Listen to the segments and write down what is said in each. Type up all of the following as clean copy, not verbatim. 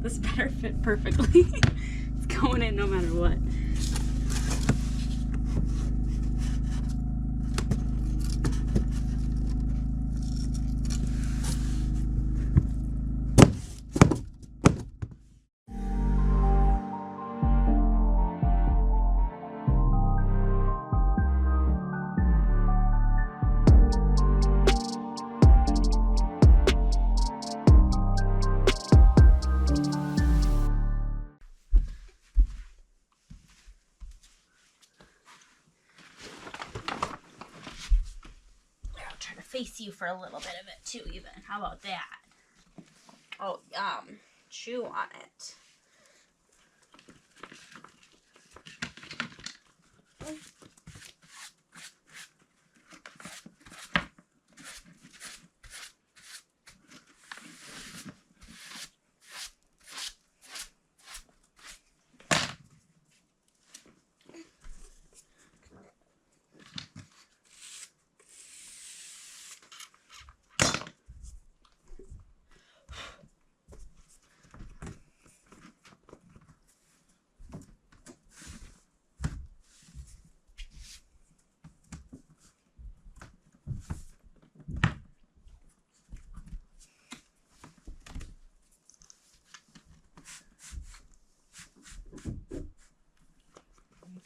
This better fit perfectly. It's going in no matter what. Face you for a little bit of it too, even. How about that? Oh, chew on it.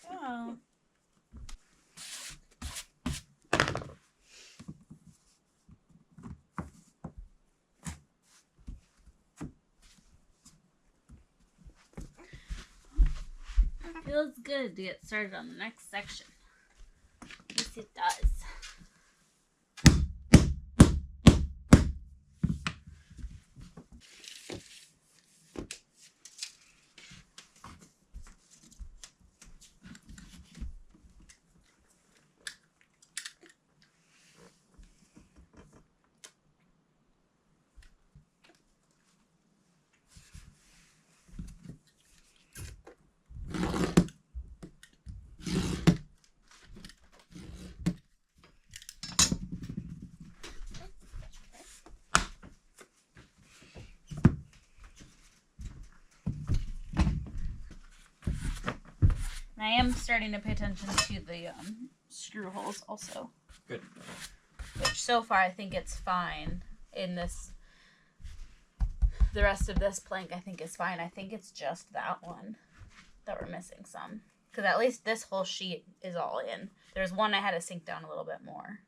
Go. Feels good to get started on the next section. Yes, it does. I am starting to pay attention to the screw holes also. Good. Which so far I think it's fine in this. The rest of this plank I think is fine. I think it's just that one that we're missing some. Because at least this whole sheet is all in. There's one I had to sink down a little bit more.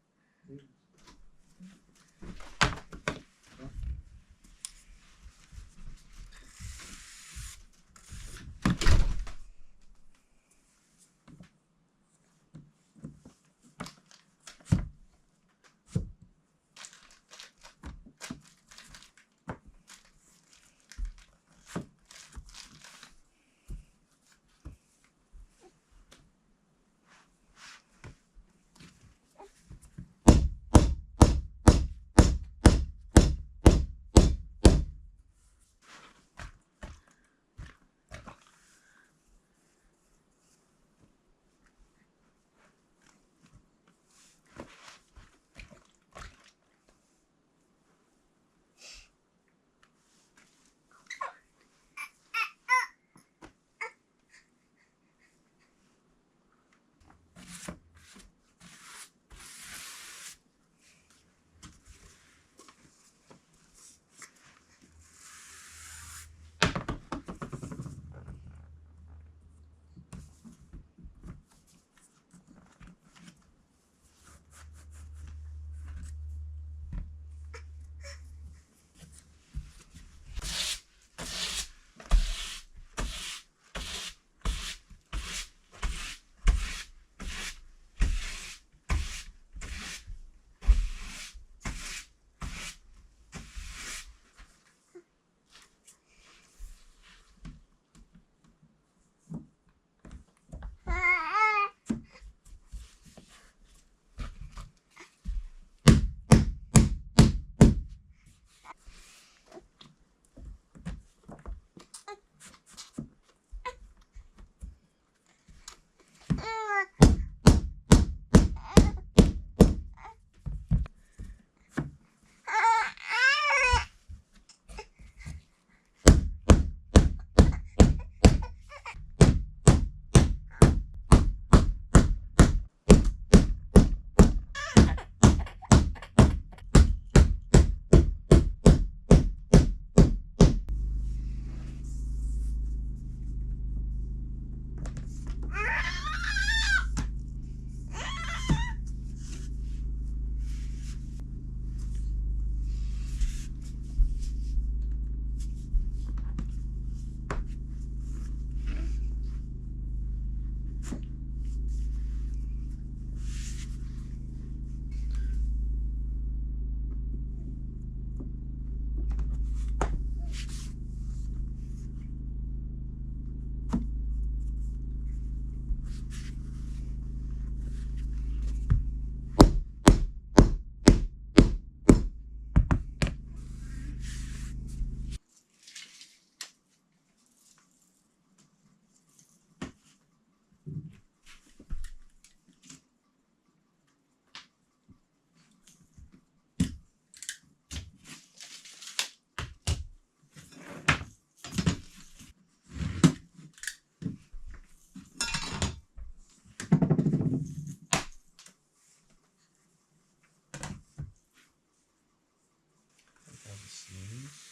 the seams.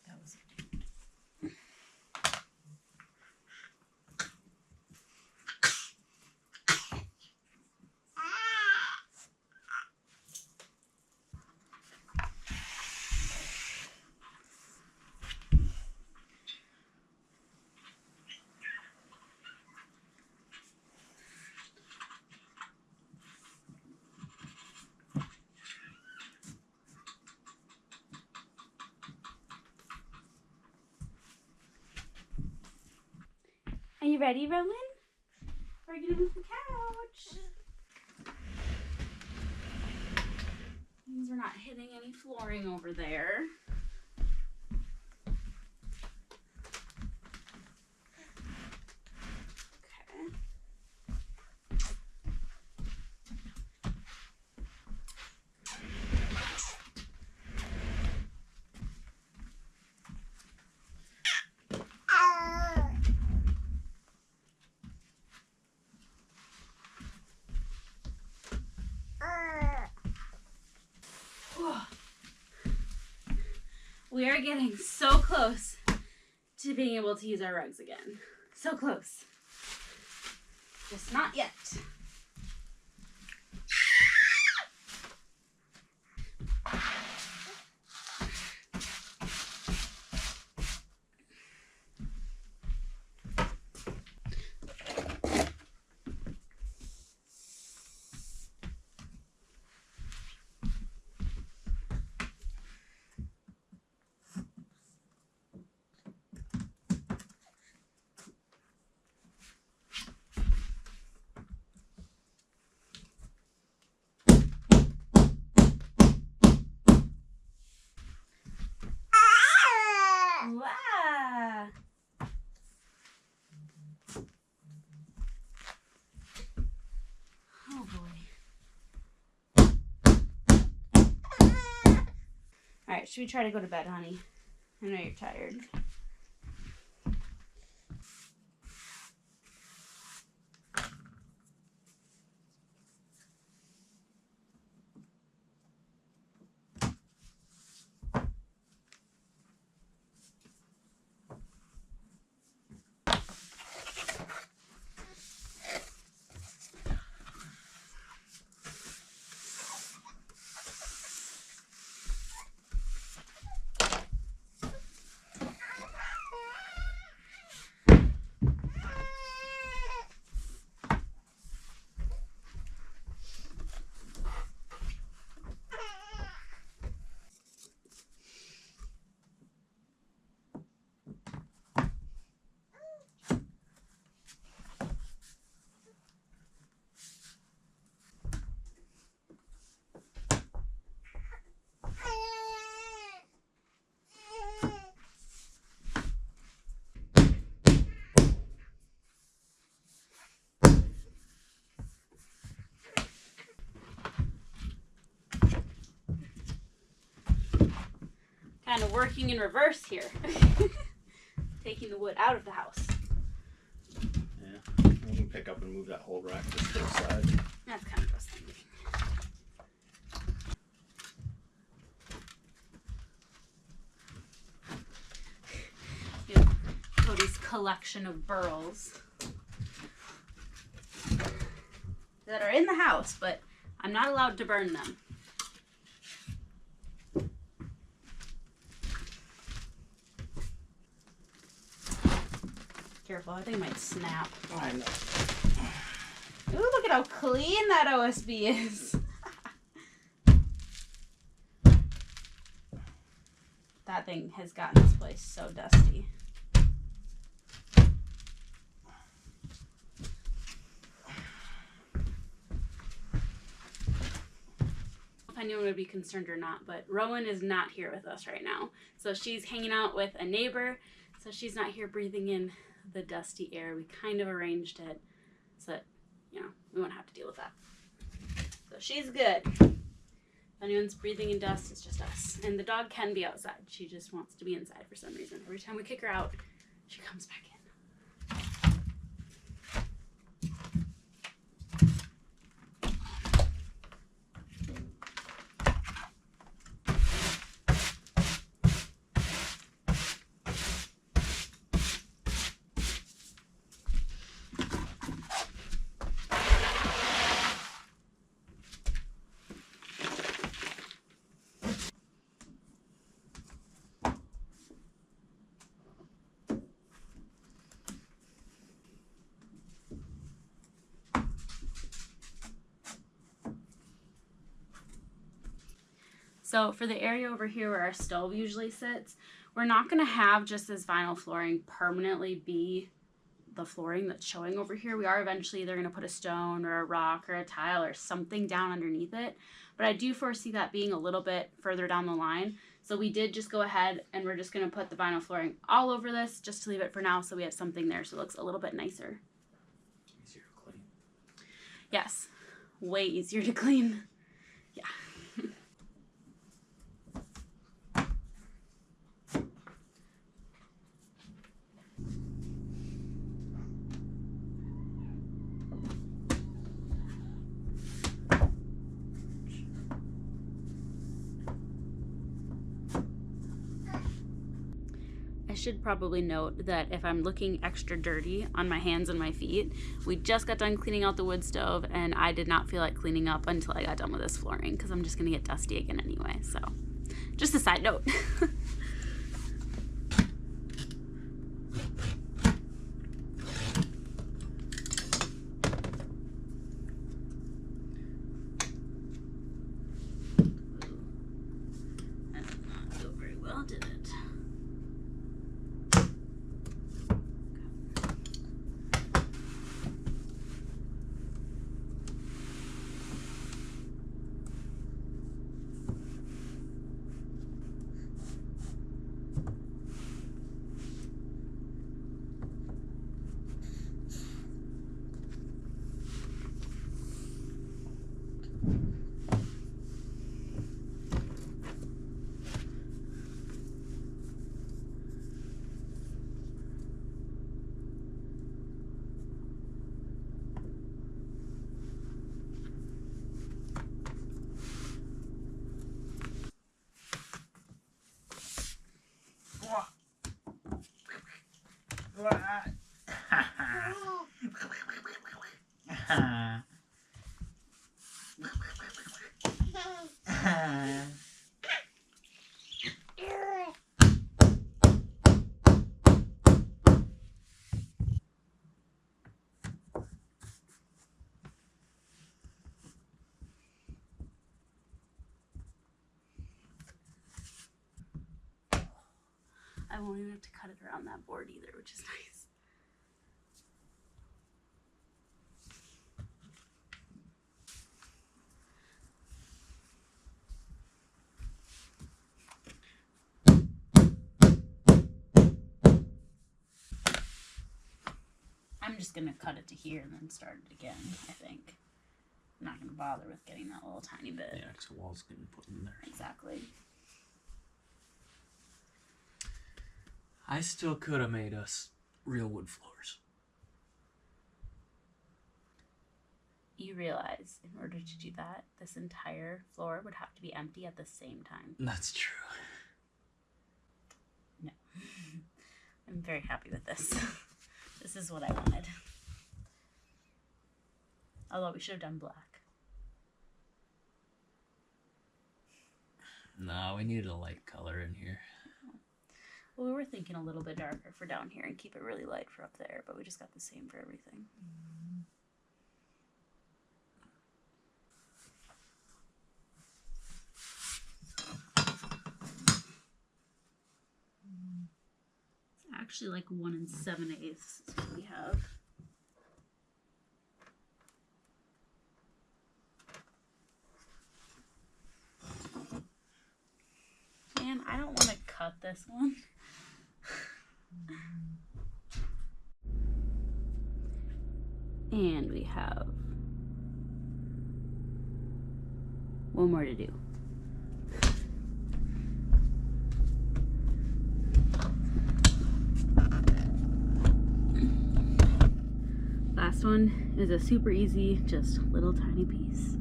That was Are you ready, Rowan? We're gonna move the couch. Means we're not hitting any flooring over there. Okay. We are getting so close to being able to use our rugs again. So close. Just not yet. Wow. Oh boy. Alright, should we try to go to bed, honey? I know you're tired. Kind of working in reverse here. Taking the wood out of the house. Yeah, we can pick up and move that whole rack just to the side. That's kind of what I was thinking. Cody's collection of burls that are in the house, but I'm not allowed to burn them. Careful, I think it might snap. I know. Ooh, look at how clean that OSB is. That thing has gotten this place so dusty. If anyone would be concerned or not, but Rowan is not here with us right now. So she's hanging out with a neighbor, so she's not here breathing in the dusty air. We kind of arranged it so that, you know, we won't have to deal with that. So she's good. If anyone's breathing in dust, it's just us. And the dog can be outside. She just wants to be inside for some reason. Every time we kick her out, she comes back in. So for the area over here where our stove usually sits, we're not going to have just this vinyl flooring permanently be the flooring that's showing over here. We are eventually either going to put a stone or a rock or a tile or something down underneath it. But I do foresee that being a little bit further down the line. So we did just go ahead and we're just going to put the vinyl flooring all over this just to leave it for now so we have something there so it looks a little bit nicer. Easier to clean. Yes, way easier to clean. Yeah. I should probably note that if I'm looking extra dirty on my hands and my feet, we just got done cleaning out the wood stove and I did not feel like cleaning up until I got done with this flooring because I'm just going to get dusty again anyway. So just a side note. That did not go very well, did it? I won't even have to cut it around that board either, which is nice. I'm just going to cut it to here and then start it again, I think. I'm not going to bother with getting that little tiny bit. Yeah, because the wall's getting put in there. Exactly. I still could have made us real wood floors. You realize, in order to do that, this entire floor would have to be empty at the same time. That's true. No. I'm very happy with this. This is what I wanted. Although we should have done black. No, we needed a light color in here. Well, we were thinking a little bit darker for down here and keep it really light for up there, but we just got the same for everything. It's actually like 1 7/8 is what we have. Man, I don't want to cut this one. And we have one more to do. Last one is a super easy, just little tiny piece.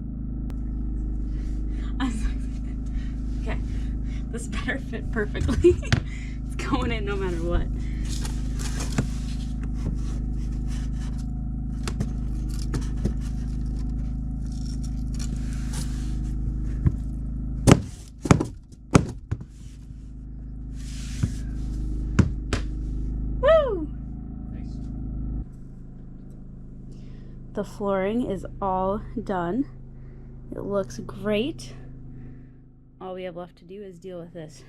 I'm so excited. Okay, this better fit perfectly. It's going in no matter what. The flooring is all done. It looks great. all we have left to do is deal with this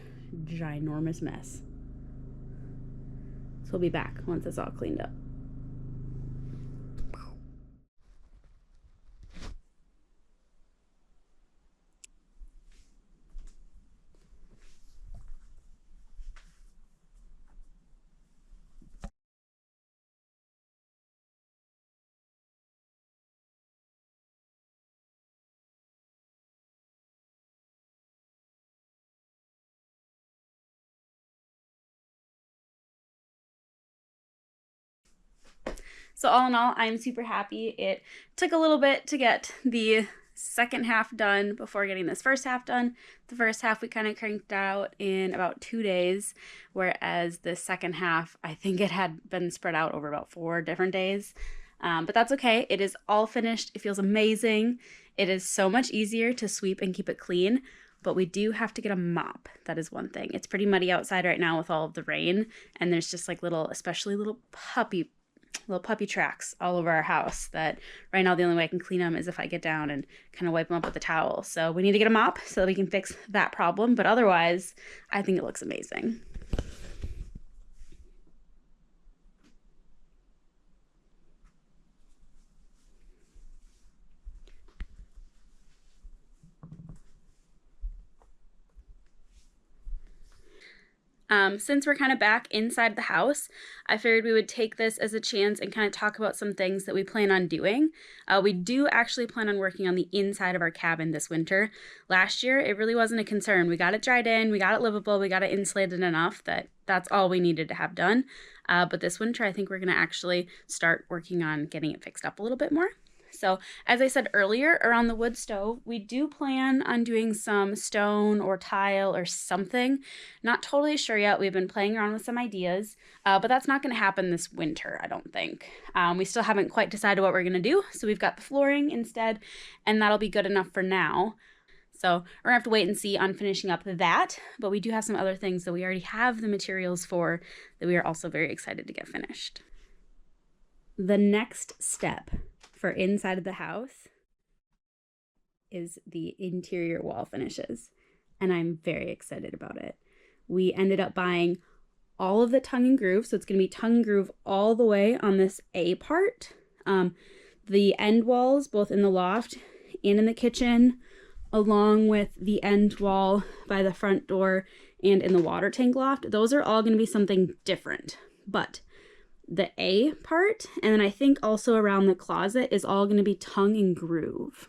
ginormous mess. So we'll be back once it's all cleaned up. So all in all, I'm super happy. It took a little bit to get the second half done before getting this first half done. The first half we kind of cranked out in about 2 days, whereas the second half, I think it had been spread out over about 4 different days. But that's okay. It is all finished. It feels amazing. It is so much easier to sweep and keep it clean, but we do have to get a mop. That is one thing. It's pretty muddy outside right now with all of the rain, and there's just like especially little puppy tracks all over our house that right now the only way I can clean them is if I get down and kind of wipe them up with a towel. So we need to get a mop so that we can fix that problem. But otherwise, I think it looks amazing. Since we're kind of back inside the house, I figured we would take this as a chance and kind of talk about some things that we plan on doing. We do actually plan on working on the inside of our cabin this winter. Last year, it really wasn't a concern. We got it dried in, we got it livable, we got it insulated enough that that's all we needed to have done. But this winter, I think we're going to actually start working on getting it fixed up a little bit more. So as I said earlier, around the wood stove, we do plan on doing some stone or tile or something. Not totally sure yet. We've been playing around with some ideas, but that's not going to happen this winter, I don't think. We still haven't quite decided what we're going to do, so we've got the flooring instead, and that'll be good enough for now. So we're going to have to wait and see on finishing up that, but we do have some other things that we already have the materials for that we are also very excited to get finished. The next step for inside of the house is the interior wall finishes, and I'm very excited about it. We ended up buying all of the tongue and groove, so it's going to be tongue and groove all the way on this A part. The end walls, both in the loft and in the kitchen, along with the end wall by the front door and in the water tank loft, those are all going to be something different. But the A part, and then I think also around the closet, is all going to be tongue and groove.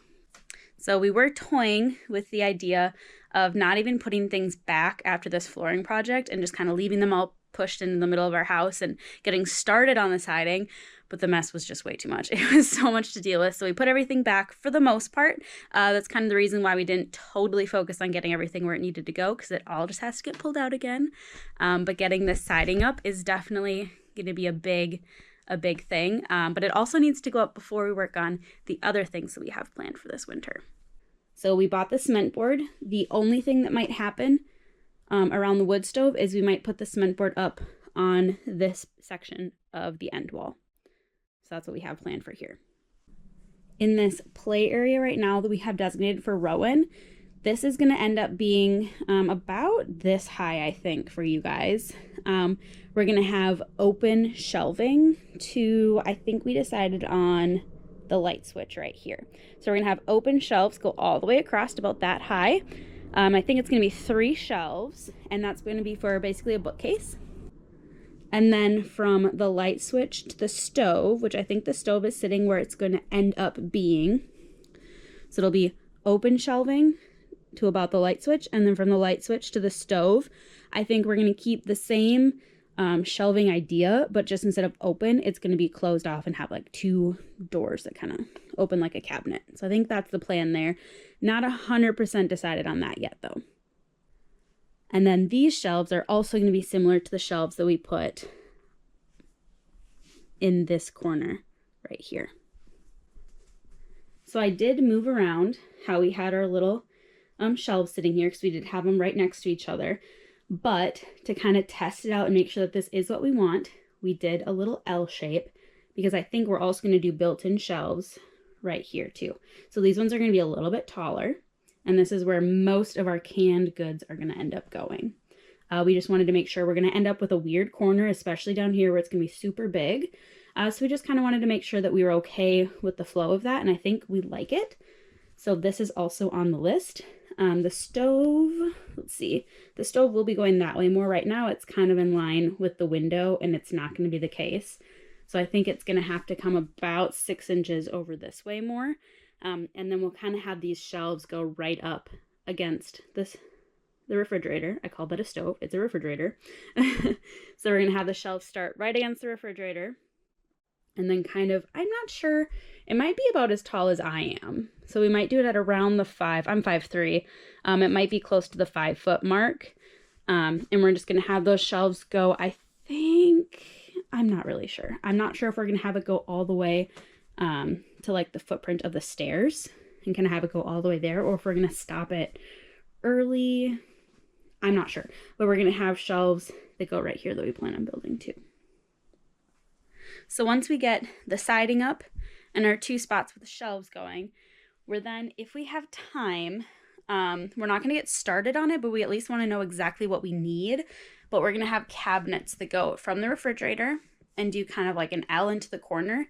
So we were toying with the idea of not even putting things back after this flooring project and just kind of leaving them all pushed into the middle of our house and getting started on the siding, but the mess was just way too much. It was so much to deal with, so we put everything back for the most part. That's kind of the reason why we didn't totally focus on getting everything where it needed to go, because it all just has to get pulled out again. But getting this siding up is definitely going to be a big thing, but it also needs to go up before we work on the other things that we have planned for this winter. So we bought the cement board. The only thing that might happen around the wood stove is we might put the cement board up on this section of the end wall. So that's what we have planned for here. In this play area right now that we have designated for Rowan, this is going to end up being about this high, I think, for you guys. We're going to have open shelving to, I think we decided on the light switch right here. So we're going to have open shelves go all the way across to about that high. I think it's going to be 3 shelves, and that's going to be for basically a bookcase. And then from the light switch to the stove, which I think the stove is sitting where it's going to end up being. So it'll be open shelving to about the light switch, and then from the light switch to the stove, I think we're going to keep the same shelving idea, but just instead of open, it's going to be closed off and have like 2 doors that kind of open like a cabinet. So I think that's the plan there. Not 100% decided on that yet though. And then these shelves are also going to be similar to the shelves that we put in this corner right here. So I did move around how we had our little shelves sitting here, because we did have them right next to each other. But to kind of test it out and make sure that this is what we want, we did a little L shape, because I think we're also going to do built-in shelves right here too. So these ones are going to be a little bit taller, And this is where most of our canned goods are going to end up going. We just wanted to make sure we're going to end up with a weird corner, especially down here where it's going to be super big. So we just kind of wanted to make sure that we were okay with the flow of that, and I think we like it. So this is also on the list. The stove, let's see, the stove will be going that way more. Right now it's kind of in line with the window, and it's not going to be the case. So I think it's going to have to come about 6 inches over this way more. And then we'll kind of have these shelves go right up against the refrigerator. I call that a stove. It's a refrigerator. So we're going to have the shelves start right against the refrigerator. And then kind of, I'm not sure, it might be about as tall as I am. So we might do it at around the 5, I'm 5'3". It might be close to the 5 foot mark. And we're just going to have those shelves go, I think, I'm not really sure. I'm not sure if we're going to have it go all the way to like the footprint of the stairs and kind of have it go all the way there, or if we're going to stop it early. I'm not sure, but we're going to have shelves that go right here that we plan on building too. So once we get the siding up and our 2 spots with the shelves going, we're then, if we have time, we're not going to get started on it, but we at least want to know exactly what we need. But we're going to have cabinets that go from the refrigerator and do kind of like an L into the corner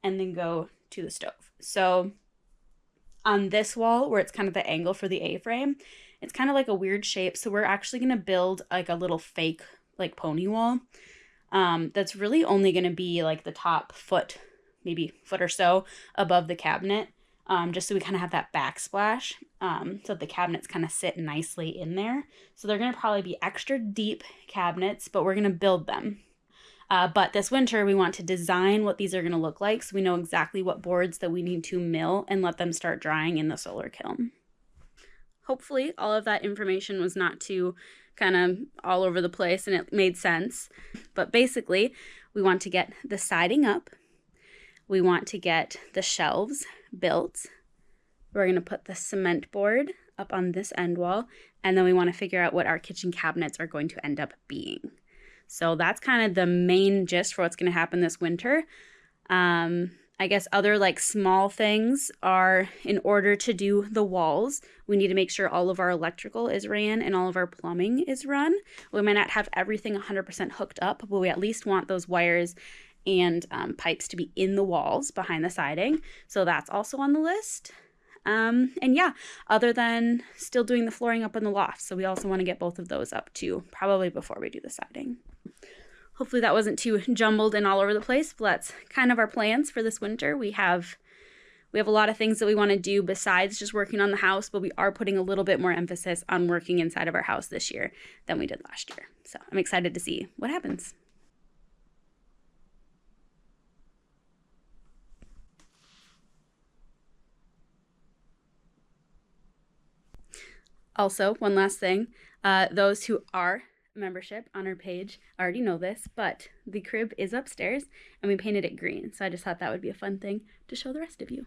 and then go to the stove. So on this wall, where it's kind of the angle for the A-frame, it's kind of like a weird shape. So we're actually going to build like a little fake like pony wall. That's really only going to be like the top foot, maybe foot or so above the cabinet, just so we kind of have that backsplash, so the cabinets kind of sit nicely in there. So they're going to probably be extra deep cabinets, but we're going to build them. But this winter, we want to design what these are going to look like, so we know exactly what boards that we need to mill and let them start drying in the solar kiln. Hopefully all of that information was not too kind of all over the place and it made sense. But basically, we want to get the siding up. We want to get the shelves built. We're going to put the cement board up on this end wall. And then we want to figure out what our kitchen cabinets are going to end up being. So that's kind of the main gist for what's going to happen this winter. I guess other like small things are, in order to do the walls, we need to make sure all of our electrical is ran and all of our plumbing is run. We might not have everything 100% hooked up, but we at least want those wires and pipes to be in the walls behind the siding. So that's also on the list. And yeah, other than still doing the flooring up in the loft. So we also want to get both of those up too, probably before we do the siding. Hopefully that wasn't too jumbled and all over the place, but that's kind of our plans for this winter. We have a lot of things that we want to do besides just working on the house, but we are putting a little bit more emphasis on working inside of our house this year than we did last year. So I'm excited to see what happens. Also, one last thing, those who are membership on our page already know this, but the crib is upstairs and we painted it green. So I just thought that would be a fun thing to show the rest of you.